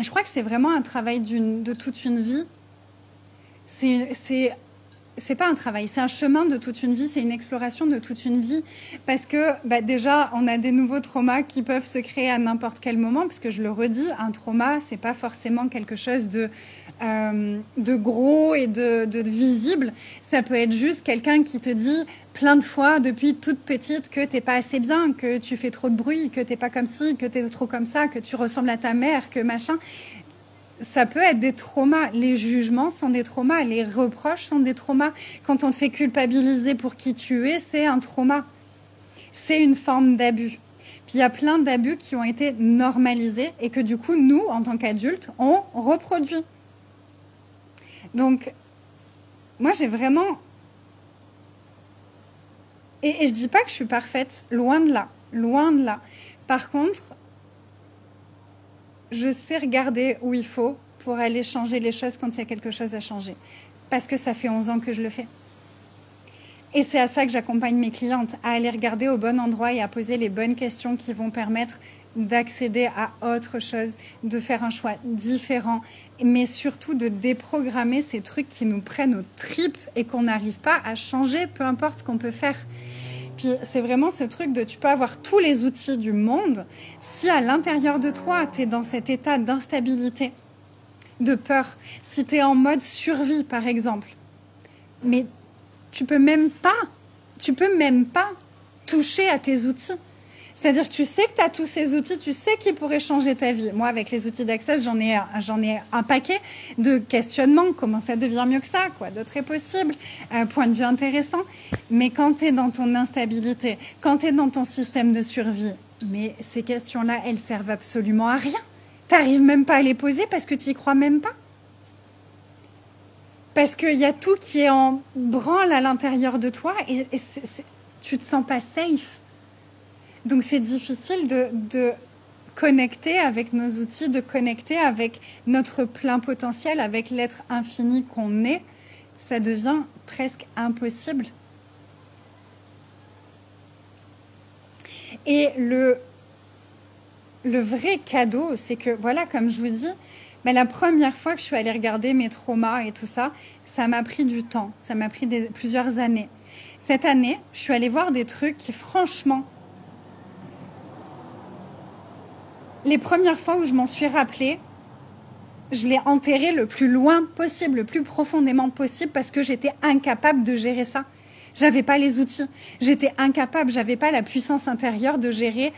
je crois que c'est vraiment un travail de toute une vie. C'est pas un travail, c'est un chemin de toute une vie, c'est une exploration de toute une vie. Parce que déjà, on a des nouveaux traumas qui peuvent se créer à n'importe quel moment. Parce que je le redis, un trauma, c'est pas forcément quelque chose de gros et de visible. Ça peut être juste quelqu'un qui te dit plein de fois depuis toute petite que t'es pas assez bien, que tu fais trop de bruit, que t'es pas comme ci, que t'es trop comme ça, que tu ressembles à ta mère, que machin. Ça peut être des traumas. Les jugements sont des traumas. Les reproches sont des traumas. Quand on te fait culpabiliser pour qui tu es, c'est un trauma. C'est une forme d'abus. Puis il y a plein d'abus qui ont été normalisés et que du coup, nous, en tant qu'adultes, on reproduit. Donc, moi, j'ai vraiment... Et je dis pas que je suis parfaite. Loin de là. Loin de là. Par contre... je sais regarder où il faut pour aller changer les choses quand il y a quelque chose à changer. Parce que ça fait 11 ans que je le fais. Et c'est à ça que j'accompagne mes clientes, à aller regarder au bon endroit et à poser les bonnes questions qui vont permettre d'accéder à autre chose, de faire un choix différent, mais surtout de déprogrammer ces trucs qui nous prennent aux tripes et qu'on n'arrive pas à changer, peu importe ce qu'on peut faire. Puis c'est vraiment ce truc de tu peux avoir tous les outils du monde, si à l'intérieur de toi, tu es dans cet état d'instabilité, de peur, si tu es en mode survie par exemple, mais tu peux même pas toucher à tes outils. C'est-à-dire que tu sais que tu as tous ces outils, tu sais qu'ils pourraient changer ta vie. Moi, avec les outils d'Access, j'en ai un paquet de questionnements. Comment ça devient mieux que ça? Quoi d'autre est possible? Point de vue intéressant. Mais quand tu es dans ton instabilité, quand tu es dans ton système de survie, mais ces questions-là, elles servent absolument à rien. Tu n'arrives même pas à les poser parce que tu n'y crois même pas. Parce qu'il y a tout qui est en branle à l'intérieur de toi et tu te sens pas safe. Donc c'est difficile de connecter avec nos outils, de connecter avec notre plein potentiel, avec l'être infini qu'on est. Ça devient presque impossible. Et le vrai cadeau, c'est que, voilà, comme je vous dis, la première fois que je suis allée regarder mes traumas et tout ça, ça m'a pris du temps, ça m'a pris plusieurs années. Cette année, je suis allée voir des trucs qui, franchement, les premières fois où je m'en suis rappelée, je l'ai enterré le plus loin possible, le plus profondément possible, parce que j'étais incapable de gérer ça. J'avais pas les outils, j'étais incapable, j'avais pas la puissance intérieure de gérer,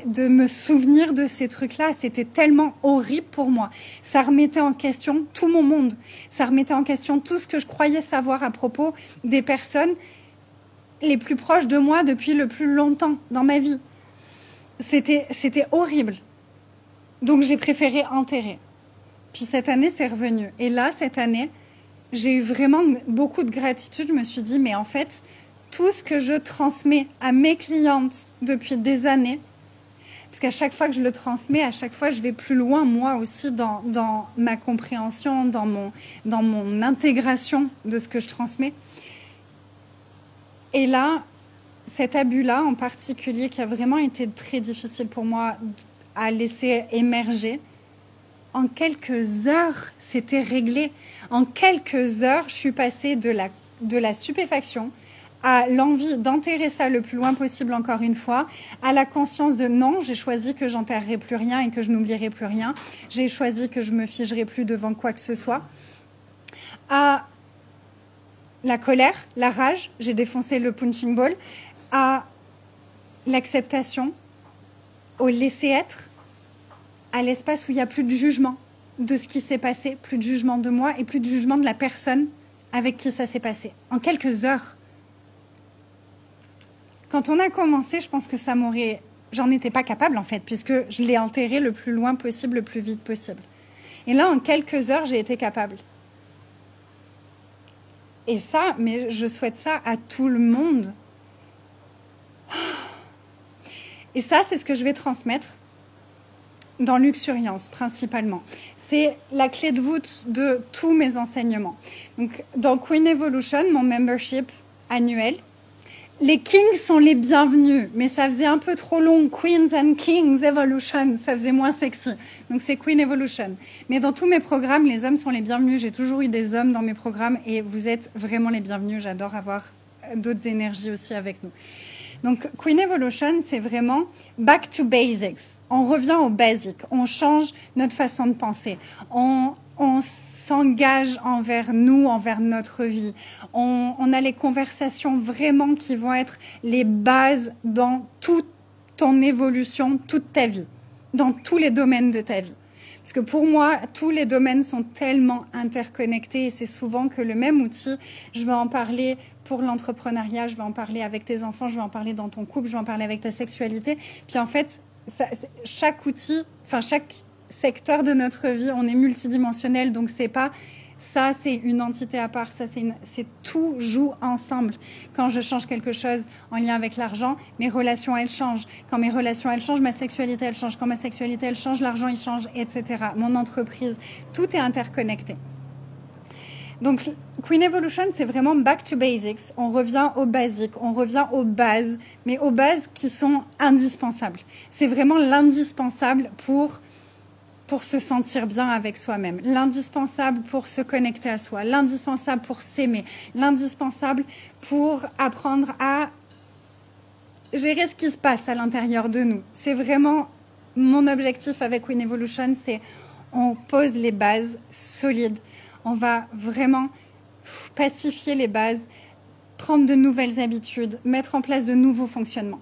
de me souvenir de ces trucs-là. C'était tellement horrible pour moi. Ça remettait en question tout mon monde. Ça remettait en question tout ce que je croyais savoir à propos des personnes les plus proches de moi depuis le plus longtemps dans ma vie. C'était horrible. Donc j'ai préféré enterrer. Puis cette année, c'est revenu. Et là, cette année, j'ai eu vraiment beaucoup de gratitude. Je me suis dit, mais en fait, tout ce que je transmets à mes clientes depuis des années, parce qu'à chaque fois que je le transmets, à chaque fois, je vais plus loin, moi aussi, dans ma compréhension, dans mon intégration de ce que je transmets. Et là, cet abus-là en particulier, qui a vraiment été très difficile pour moi à laisser émerger, en quelques heures, c'était réglé. En quelques heures, je suis passée de la stupéfaction à l'envie d'enterrer ça le plus loin possible encore une fois, à la conscience de non, j'ai choisi que j'enterrerai plus rien et que je n'oublierai plus rien. J'ai choisi que je me figerai plus devant quoi que ce soit. À la colère, la rage, j'ai défoncé le punching ball, à l'acceptation, au laisser-être, à l'espace où il n'y a plus de jugement. de ce qui s'est passé, plus de jugement de moi et plus de jugement de la personne avec qui ça s'est passé. En quelques heures. Quand on a commencé, je pense que j'en étais pas capable en fait, puisque je l'ai enterré le plus loin possible, le plus vite possible. Et là, en quelques heures, j'ai été capable. Et ça, mais je souhaite ça à tout le monde. Et ça, c'est ce que je vais transmettre dans Luxuriance, principalement. C'est la clé de voûte de tous mes enseignements. Donc, dans Queen Evolution, mon membership annuel, les kings sont les bienvenus, mais ça faisait un peu trop long. Queens and Kings Evolution, ça faisait moins sexy. Donc, c'est Queen Evolution. Mais dans tous mes programmes, les hommes sont les bienvenus. J'ai toujours eu des hommes dans mes programmes et vous êtes vraiment les bienvenus. J'adore avoir d'autres énergies aussi avec nous. Donc, Queen Evolution, c'est vraiment back to basics. On revient au basic. On change notre façon de penser. On s'engage envers nous, envers notre vie. On a les conversations vraiment qui vont être les bases dans toute ton évolution, toute ta vie, dans tous les domaines de ta vie. Parce que pour moi, tous les domaines sont tellement interconnectés et c'est souvent que le même outil, je vais en parler pour l'entrepreneuriat, je vais en parler avec tes enfants, je vais en parler dans ton couple, je vais en parler avec ta sexualité. Puis en fait, chaque outil, enfin chaque secteur de notre vie, on est multidimensionnel, donc c'est pas ça, c'est une entité à part, ça c'est tout joue ensemble. Quand je change quelque chose en lien avec l'argent, mes relations elles changent. Quand mes relations elles changent, ma sexualité elle change. Quand ma sexualité elle change, l'argent il change, etc. Mon entreprise, tout est interconnecté. Donc Queen Evolution, c'est vraiment back to basics. On revient aux basiques, on revient aux bases, mais aux bases qui sont indispensables. C'est vraiment l'indispensable pour se sentir bien avec soi-même, l'indispensable pour se connecter à soi, l'indispensable pour s'aimer, l'indispensable pour apprendre à gérer ce qui se passe à l'intérieur de nous. C'est vraiment mon objectif avec Queen Evolution, c'est on pose les bases solides, on va vraiment pacifier les bases, prendre de nouvelles habitudes, mettre en place de nouveaux fonctionnements.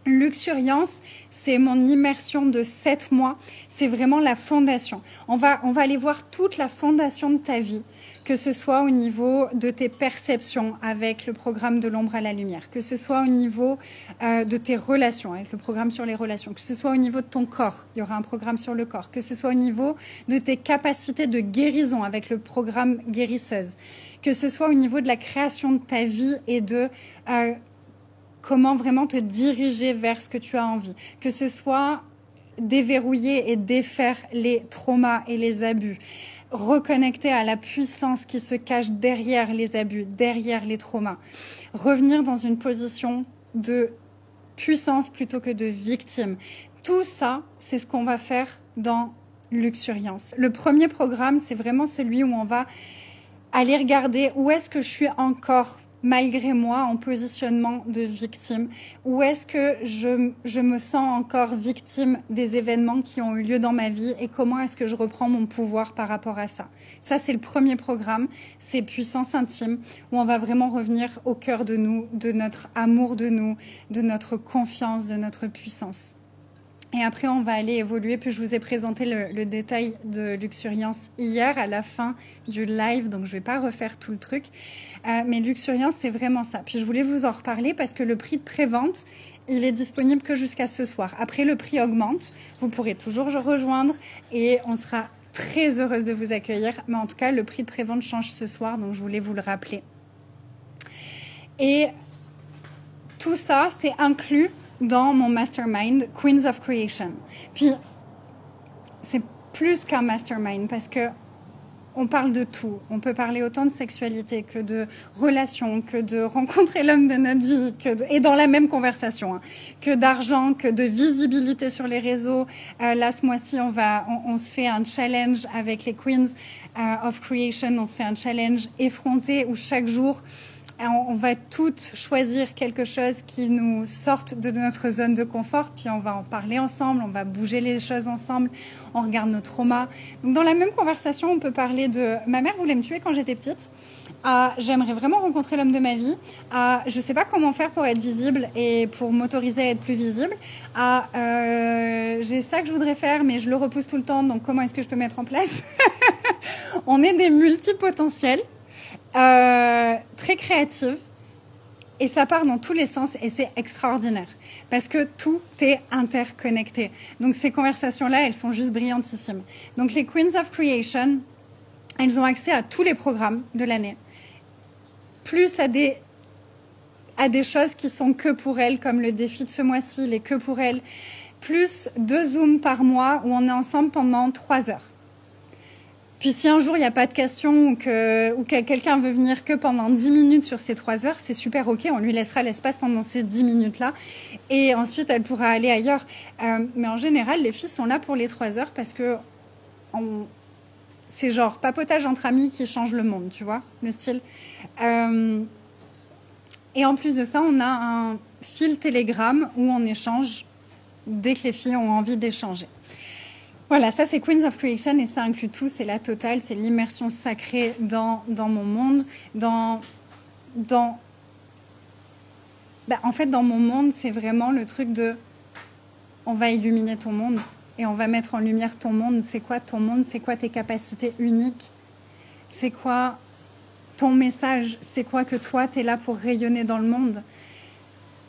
Luxuriance, c'est mon immersion de 7 mois. C'est vraiment la fondation. On va aller voir toute la fondation de ta vie, que ce soit au niveau de tes perceptions avec le programme de l'ombre à la lumière, que ce soit au niveau de tes relations avec le programme sur les relations, que ce soit au niveau de ton corps, il y aura un programme sur le corps, que ce soit au niveau de tes capacités de guérison avec le programme guérisseuse, que ce soit au niveau de la création de ta vie et de comment vraiment te diriger vers ce que tu as envie. Que ce soit déverrouiller et défaire les traumas et les abus. Reconnecter à la puissance qui se cache derrière les abus, derrière les traumas. Revenir dans une position de puissance plutôt que de victime. Tout ça, c'est ce qu'on va faire dans Luxuriance. Le premier programme, c'est vraiment celui où on va aller regarder où est-ce que je suis encore malgré moi, en positionnement de victime? Où est-ce que je me sens encore victime des événements qui ont eu lieu dans ma vie et comment est-ce que je reprends mon pouvoir par rapport à ça? Ça, c'est le premier programme, c'est Puissance Intime, où on va vraiment revenir au cœur de nous, de notre amour de nous, de notre confiance, de notre puissance. Et après, on va aller évoluer. Puis je vous ai présenté le détail de Luxuriance hier à la fin du live, donc je vais pas refaire tout le truc. Mais Luxuriance, c'est vraiment ça. Puis je voulais vous en reparler parce que le prix de prévente, il est disponible que jusqu'à ce soir. Après, le prix augmente. Vous pourrez toujours rejoindre et on sera très heureuse de vous accueillir. Mais en tout cas, le prix de prévente change ce soir, donc je voulais vous le rappeler. Et tout ça, c'est inclus dans mon mastermind Queens of Creation. Puis, c'est plus qu'un mastermind parce que on parle de tout. On peut parler autant de sexualité que de relations, que de rencontrer l'homme de notre vie, et dans la même conversation, hein, que d'argent, que de visibilité sur les réseaux. Là, ce mois-ci, on se fait un challenge avec les Queens of Creation. On se fait un challenge effronté où chaque jour, on va toutes choisir quelque chose qui nous sorte de notre zone de confort, puis on va en parler ensemble, on va bouger les choses ensemble, on regarde nos traumas. Donc dans la même conversation, on peut parler de « ma mère voulait me tuer quand j'étais petite », à « j'aimerais vraiment rencontrer l'homme de ma vie », à « je sais pas comment faire pour être visible et pour m'autoriser à être plus visible », à j'ai ça que je voudrais faire, mais je le repousse tout le temps, donc comment est-ce que je peux mettre en place? On est des multipotentiels, très créatives, et ça part dans tous les sens, et c'est extraordinaire, parce que tout est interconnecté. Donc ces conversations-là, elles sont juste brillantissimes. Donc les Queens of Creation, elles ont accès à tous les programmes de l'année, plus à des choses qui sont que pour elles, comme le défi de ce mois-ci, les que pour elles, plus 2 Zooms par mois où on est ensemble pendant 3 heures. Puis si un jour il n'y a pas de questions ou que quelqu'un veut venir que pendant 10 minutes sur ces 3 heures, c'est super ok, on lui laissera l'espace pendant ces 10 minutes-là et ensuite elle pourra aller ailleurs. Mais en général, les filles sont là pour les 3 heures parce que c'est genre papotage entre amis qui change le monde, tu vois, le style. Et en plus de ça, on a un fil Telegram où on échange dès que les filles ont envie d'échanger. Voilà, ça c'est Queens of Creation et ça inclut tout, c'est la totale, c'est l'immersion sacrée dans mon monde. En fait, dans mon monde, c'est vraiment le truc de on va illuminer ton monde et on va mettre en lumière ton monde. C'est quoi ton monde? C'est quoi tes capacités uniques? C'est quoi ton message? C'est quoi que toi, tu es là pour rayonner dans le monde?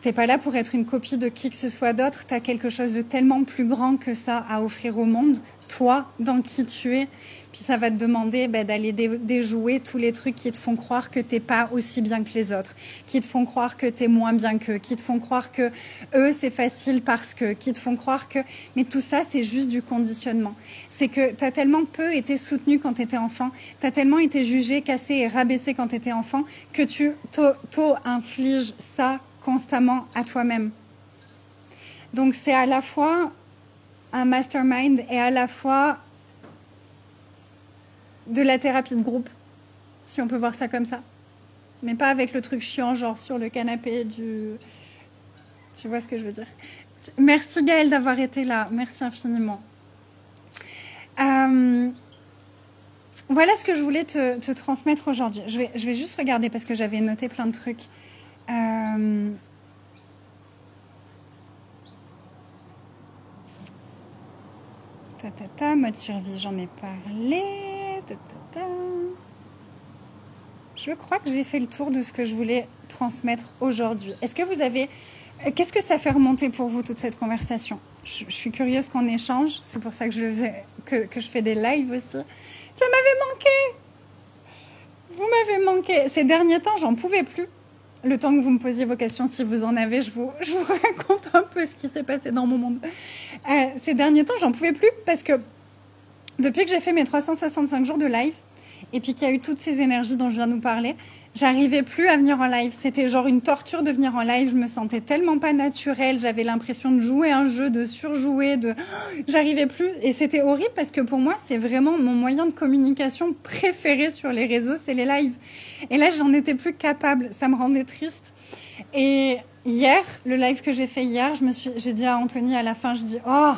T'es pas là pour être une copie de qui que ce soit d'autre. Tu as quelque chose de tellement plus grand que ça à offrir au monde. Toi, dans qui tu es. Puis ça va te demander d'aller déjouer tous les trucs qui te font croire que t'es pas aussi bien que les autres, qui te font croire que t'es moins bien qu'eux, qui te font croire que eux c'est facile parce que, qui te font croire que... Mais tout ça, c'est juste du conditionnement. C'est que t'as tellement peu été soutenu quand t'étais enfant, t'as tellement été jugé, cassé et rabaissé quand t'étais enfant que tu t'auto-infliges ça constamment à toi-même. Donc c'est à la fois un mastermind et à la fois de la thérapie de groupe, si on peut voir ça comme ça. Mais pas avec le truc chiant, genre sur le canapé du... Tu vois ce que je veux dire? Merci Gaëlle d'avoir été là, merci infiniment. Voilà ce que je voulais te transmettre aujourd'hui. Je vais juste regarder parce que j'avais noté plein de trucs. Mode survie, j'en ai parlé. Je crois que j'ai fait le tour de ce que je voulais transmettre aujourd'hui. Est-ce que vous avez... Qu'est-ce que ça fait remonter pour vous, toute cette conversation? Je suis curieuse qu'on échange. C'est pour ça que je fais des lives aussi. Ça m'avait manqué! Vous m'avez manqué. Ces derniers temps, j'en pouvais plus. Le temps que vous me posiez vos questions, si vous en avez, je vous raconte un peu ce qui s'est passé dans mon monde. Ces derniers temps, j'en pouvais plus parce que depuis que j'ai fait mes 365 jours de live et puis qu'il y a eu toutes ces énergies dont je viens de nous parler, j'arrivais plus à venir en live. C'était genre une torture de venir en live. Je me sentais tellement pas naturelle. J'avais l'impression de jouer un jeu, de surjouer, j'arrivais plus. Et c'était horrible parce que pour moi, c'est vraiment mon moyen de communication préféré sur les réseaux, c'est les lives. Et là, j'en étais plus capable. Ça me rendait triste. Et hier, le live que j'ai fait hier, j'ai dit à Anthony à la fin, je dis, oh,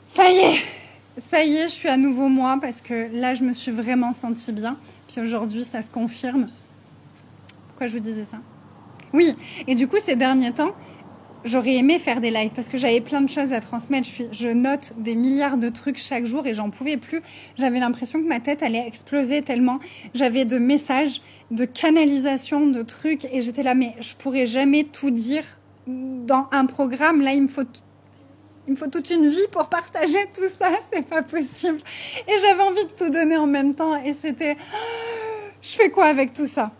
ça y est, je suis à nouveau moi parce que là, je me suis vraiment sentie bien. Puis aujourd'hui, ça se confirme. Pourquoi je vous disais ça? Oui, et du coup, ces derniers temps, j'aurais aimé faire des lives parce que j'avais plein de choses à transmettre. Je note des milliards de trucs chaque jour et j'en pouvais plus. J'avais l'impression que ma tête allait exploser tellement j'avais de messages, de canalisation, de trucs. Et j'étais là, mais je pourrais jamais tout dire dans un programme. Là, il me faut toute une vie pour partager tout ça, c'est pas possible. Et j'avais envie de tout donner en même temps et c'était... Je fais quoi avec tout ça?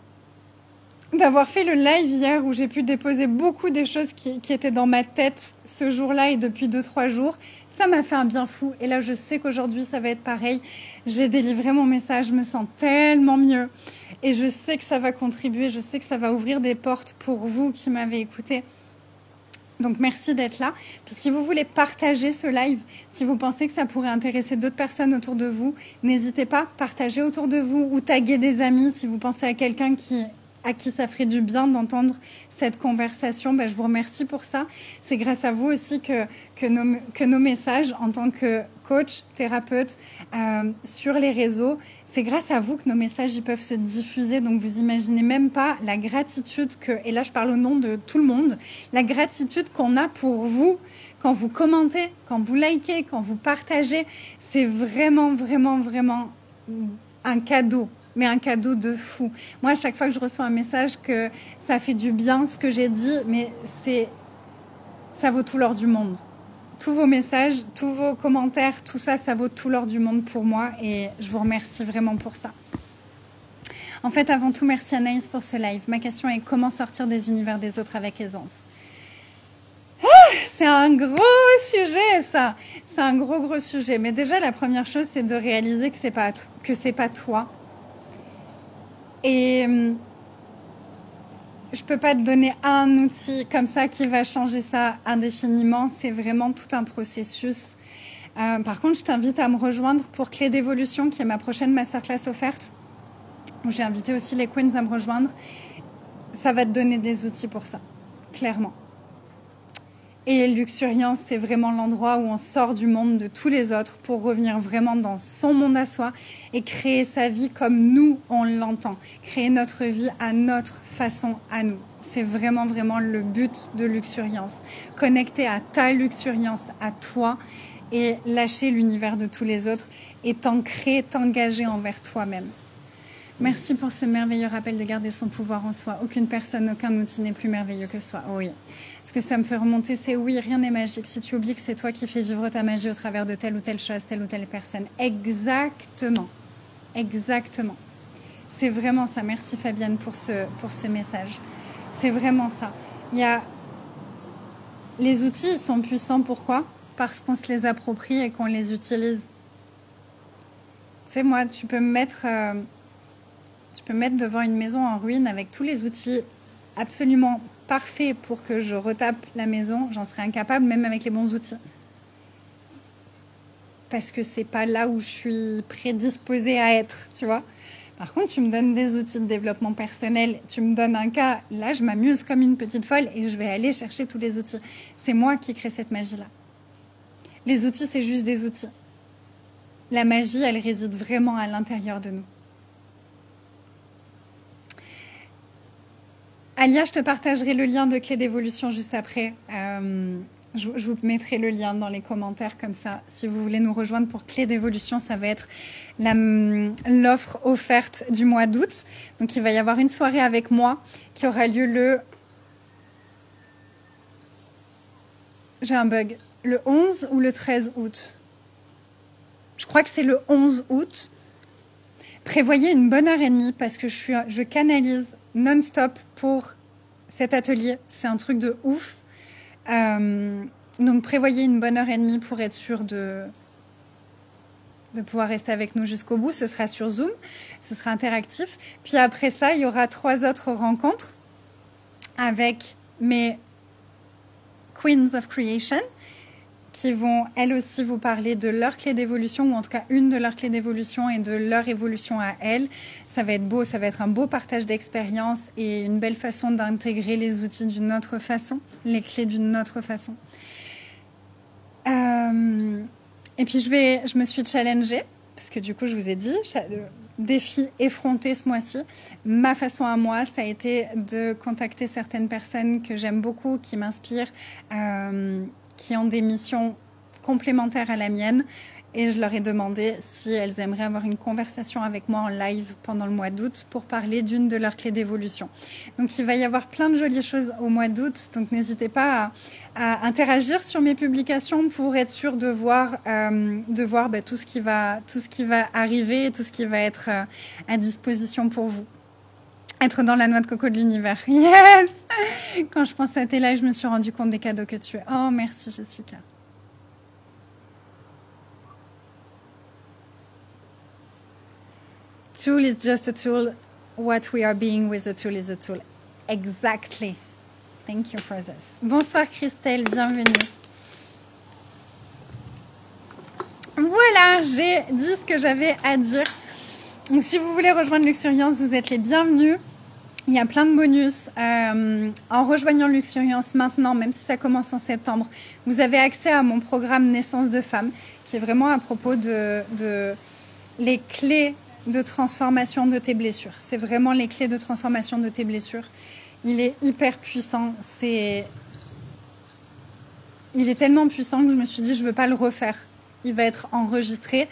D'avoir fait le live hier où j'ai pu déposer beaucoup des choses qui étaient dans ma tête ce jour-là et depuis 2-3 jours, ça m'a fait un bien fou. Et là, je sais qu'aujourd'hui, ça va être pareil. J'ai délivré mon message, je me sens tellement mieux. Et je sais que ça va contribuer, je sais que ça va ouvrir des portes pour vous qui m'avez écouté. Donc, merci d'être là. Puis, si vous voulez partager ce live, si vous pensez que ça pourrait intéresser d'autres personnes autour de vous, n'hésitez pas, partagez autour de vous ou taguez des amis si vous pensez à quelqu'un à qui ça ferait du bien d'entendre cette conversation. Je vous remercie pour ça. C'est grâce à vous aussi que nos messages en tant que coach, thérapeute, sur les réseaux, c'est grâce à vous que nos messages ils peuvent se diffuser. Donc vous imaginez même pas la gratitude et là je parle au nom de tout le monde, la gratitude qu'on a pour vous quand vous commentez, quand vous likez, quand vous partagez. C'est vraiment, vraiment, vraiment un cadeau. Mais un cadeau de fou. Moi, à chaque fois que je reçois un message que ça fait du bien ce que j'ai dit, mais ça vaut tout l'or du monde. Tous vos messages, tous vos commentaires, tout ça, ça vaut tout l'or du monde pour moi et je vous remercie vraiment pour ça. En fait, avant tout, merci Anaïs pour ce live. Ma question est comment sortir des univers des autres avec aisance? C'est un gros sujet, ça. C'est un gros sujet. Mais déjà, la première chose, c'est de réaliser que c'est pas toi. Et je peux pas te donner un outil comme ça qui va changer ça indéfiniment. C'est vraiment tout un processus. Par contre, je t'invite à me rejoindre pour Clé d'évolution, qui est ma prochaine masterclass offerte, où j'ai invité aussi les queens à me rejoindre. Ça va te donner des outils pour ça, clairement. Et Luxuriance, c'est vraiment l'endroit où on sort du monde de tous les autres pour revenir vraiment dans son monde à soi et créer sa vie comme nous, on l'entend. Créer notre vie à notre façon, à nous. C'est vraiment, vraiment le but de Luxuriance. Connecter à ta Luxuriance, à toi, et lâcher l'univers de tous les autres et t'ancrer, t'engager envers toi-même. Merci pour ce merveilleux rappel de garder son pouvoir en soi. Aucune personne, aucun outil n'est plus merveilleux que soi. Oh oui. Ce que ça me fait remonter, c'est oui, rien n'est magique. Si tu oublies que c'est toi qui fais vivre ta magie au travers de telle ou telle chose, telle ou telle personne. Exactement. Exactement. C'est vraiment ça. Merci Fabienne pour ce message. C'est vraiment ça. Les outils, ils sont puissants. Pourquoi? Parce qu'on se les approprie et qu'on les utilise. Tu sais, moi, tu peux me mettre devant une maison en ruine avec tous les outils absolument parfaits pour que je retape la maison. J'en serais incapable, même avec les bons outils. Parce que c'est pas là où je suis prédisposée à être, tu vois. Par contre, tu me donnes des outils de développement personnel, tu me donnes un cas, là, je m'amuse comme une petite folle et je vais aller chercher tous les outils. C'est moi qui crée cette magie-là. Les outils, c'est juste des outils. La magie, elle réside vraiment à l'intérieur de nous. Alia, je te partagerai le lien de Clé d'évolution juste après. Je vous mettrai le lien dans les commentaires comme ça. Si vous voulez nous rejoindre pour Clé d'évolution, ça va être l'offre offerte du mois d'août. Donc, il va y avoir une soirée avec moi qui aura lieu J'ai un bug. Le 11 ou le 13 août? Je crois que c'est le 11 août. Prévoyez une bonne heure et demie parce que je canalise non-stop pour cet atelier. C'est un truc de ouf. Donc, prévoyez une bonne heure et demie pour être sûr de pouvoir rester avec nous jusqu'au bout. Ce sera sur Zoom. Ce sera interactif. Puis après ça, il y aura 3 autres rencontres avec mes Queens of Creation qui vont, elles aussi, vous parler de leur clé d'évolution, ou en tout cas une de leurs clés d'évolution et de leur évolution à elles. Ça va être beau, ça va être un beau partage d'expérience et une belle façon d'intégrer les outils d'une autre façon, les clés d'une autre façon. Et puis, je me suis challengée, parce que du coup, je vous ai dit, défi effronté ce mois-ci. Ma façon à moi, ça a été de contacter certaines personnes que j'aime beaucoup, qui m'inspirent, qui ont des missions complémentaires à la mienne. Et je leur ai demandé si elles aimeraient avoir une conversation avec moi en live pendant le mois d'août pour parler d'une de leurs clés d'évolution. Donc, il va y avoir plein de jolies choses au mois d'août. Donc, n'hésitez pas à interagir sur mes publications pour être sûr de voir tout ce qui va arriver, tout ce qui va être à disposition pour vous. Être dans la noix de coco de l'univers. Yes! Quand je pense à tes lives, je me suis rendu compte des cadeaux que tu es. Oh, merci Jessica. Tool is just a tool. What we are being with the tool is a tool. Exactly. Thank you for this. Bonsoir Christelle, bienvenue. Voilà, j'ai dit ce que j'avais à dire. Donc, si vous voulez rejoindre Luxuriance, vous êtes les bienvenus. Il y a plein de bonus. En rejoignant Luxuriance maintenant, même si ça commence en septembre, vous avez accès à mon programme Naissance de femme, qui est vraiment à propos de les clés de transformation de tes blessures. C'est vraiment les clés de transformation de tes blessures. Il est hyper puissant. il est tellement puissant que je me suis dit, je ne veux pas le refaire. Il va être enregistré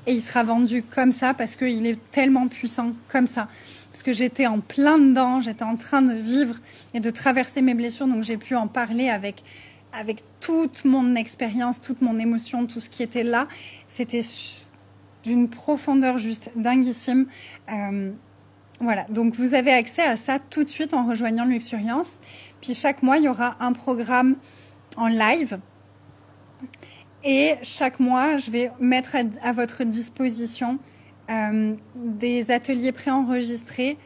et il sera vendu comme ça parce qu'il est tellement puissant comme ça. Parce que j'étais en plein dedans, j'étais en train de vivre et de traverser mes blessures, donc j'ai pu en parler avec toute mon expérience, toute mon émotion, tout ce qui était là. C'était d'une profondeur juste dinguissime. Voilà, donc vous avez accès à ça tout de suite en rejoignant Luxuriance. Puis chaque mois, il y aura un programme en live. Et chaque mois, je vais mettre à votre disposition des ateliers préenregistrés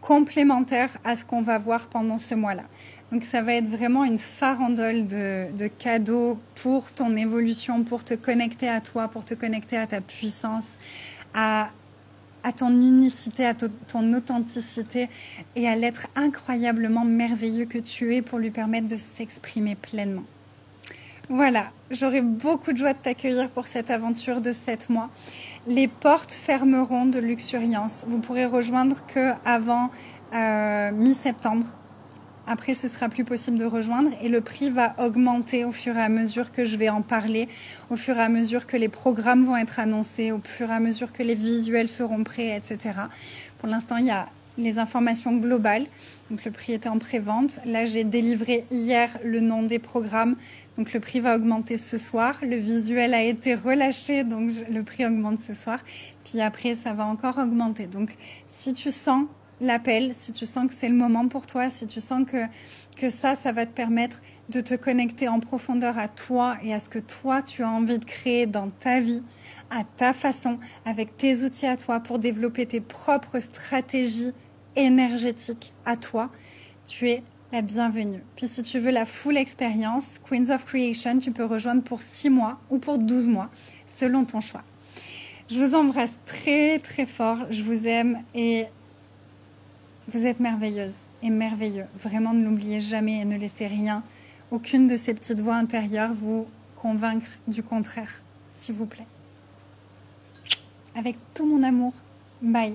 complémentaires à ce qu'on va voir pendant ce mois-là. Donc ça va être vraiment une farandole de cadeaux pour ton évolution, pour te connecter à toi, pour te connecter à ta puissance, à ton unicité, à ton authenticité et à l'être incroyablement merveilleux que tu es pour lui permettre de s'exprimer pleinement. Voilà, j'aurai beaucoup de joie de t'accueillir pour cette aventure de 7 mois. Les portes fermeront de Luxuriance. Vous pourrez rejoindre qu'avant mi-septembre. Après, ce sera plus possible de rejoindre et le prix va augmenter au fur et à mesure que je vais en parler, au fur et à mesure que les programmes vont être annoncés, au fur et à mesure que les visuels seront prêts, etc. Pour l'instant, il y a les informations globales. Donc, le prix était en pré-vente. Là, j'ai délivré hier le nom des programmes. Donc, le prix va augmenter ce soir. Le visuel a été relâché, donc le prix augmente ce soir. Puis après, ça va encore augmenter. Donc, si tu sens l'appel, si tu sens que c'est le moment pour toi, si tu sens que ça va te permettre de te connecter en profondeur à toi et à ce que toi, tu as envie de créer dans ta vie, à ta façon, avec tes outils à toi pour développer tes propres stratégies énergétiques à toi, tu es la bienvenue. Puis si tu veux la full expérience, Queens of Creation, tu peux rejoindre pour 6 mois ou pour 12 mois, selon ton choix. Je vous embrasse très très fort, je vous aime et vous êtes merveilleuse et merveilleux. Vraiment, ne l'oubliez jamais et ne laissez rien, aucune de ces petites voix intérieures vous convaincre du contraire, s'il vous plaît. Avec tout mon amour, bye.